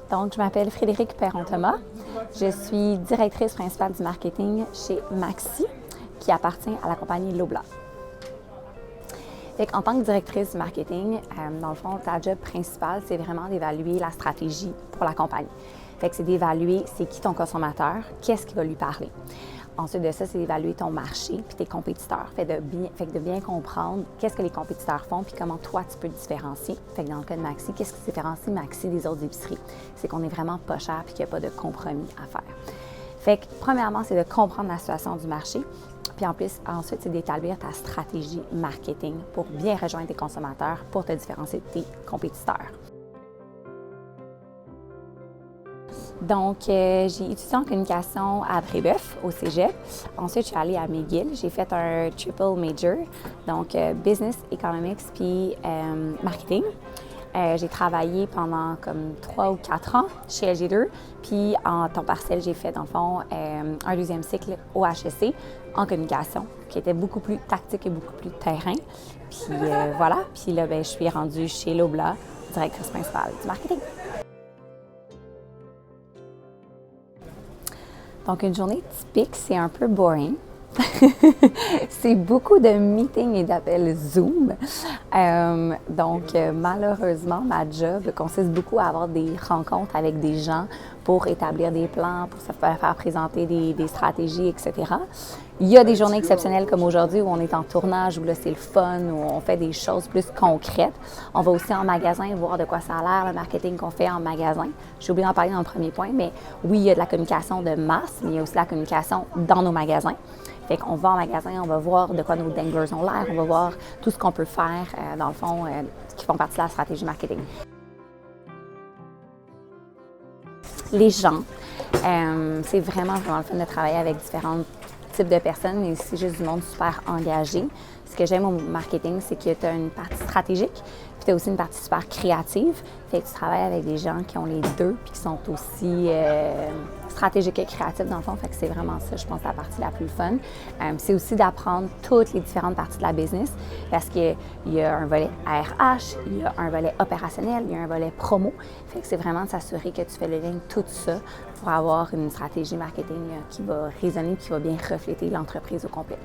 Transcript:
Donc, je m'appelle Frédérique Perron-Thomas. Je suis directrice principale du marketing chez Maxi, qui appartient à la compagnie Loblaw. En tant que directrice du marketing, dans le fond, ta job principale, c'est vraiment d'évaluer la stratégie pour la compagnie. C'est d'évaluer c'est qui ton consommateur, qu'est-ce qui va lui parler. Ensuite de ça, c'est d'évaluer ton marché puis tes compétiteurs. De bien comprendre qu'est-ce que les compétiteurs font puis comment toi, tu peux te différencier. Dans le cas de Maxi, qu'est-ce qui différencie Maxi des autres épiceries? C'est qu'on n'est vraiment pas cher puis qu'il n'y a pas de compromis à faire. Premièrement, c'est de comprendre la situation du marché. Puis ensuite, c'est d'établir ta stratégie marketing pour bien rejoindre tes consommateurs, pour te différencier de tes compétiteurs. Donc, j'ai étudié en communication à Brébeuf, au cégep. Ensuite, je suis allée à McGill. J'ai fait un triple major, donc business, economics puis marketing. J'ai travaillé pendant comme 3 ou 4 ans chez LG2. Puis en temps partiel, j'ai fait dans le fond un deuxième cycle au HEC en communication, qui était beaucoup plus tactique et beaucoup plus terrain. Puis voilà. Puis là, je suis rendue chez Loblaw, directrice principale du marketing. Donc, une journée typique, c'est un peu boring. C'est beaucoup de meetings et d'appels Zoom. Malheureusement, ma job consiste beaucoup à avoir des rencontres avec des gens pour établir des plans, pour se faire présenter des stratégies, etc. Il y a des journées exceptionnelles comme aujourd'hui où on est en tournage, où là c'est le fun, où on fait des choses plus concrètes. On va aussi en magasin voir de quoi ça a l'air, le marketing qu'on fait en magasin. J'ai oublié d'en parler dans le premier point, mais oui, il y a de la communication de masse, mais il y a aussi de la communication dans nos magasins. On va en magasin, on va voir de quoi nos danglers ont l'air, on va voir tout ce qu'on peut faire, dans le fond, qui font partie de la stratégie marketing. Les gens, c'est vraiment le fun de travailler avec différents types de personnes, mais c'est juste du monde super engagé. Ce que j'aime au marketing, c'est que tu as une partie stratégique, puis tu as aussi une partie super créative. Tu travailles avec des gens qui ont les deux, puis qui sont aussi stratégiques et créatifs dans le fond. C'est vraiment ça, je pense, la partie la plus fun. C'est aussi d'apprendre toutes les différentes parties de la business, parce qu'il y a un volet RH, il y a un volet opérationnel, il y a un volet promo. C'est vraiment de s'assurer que tu fais le lien de tout ça pour avoir une stratégie marketing qui va résonner, qui va bien refléter l'entreprise au complet.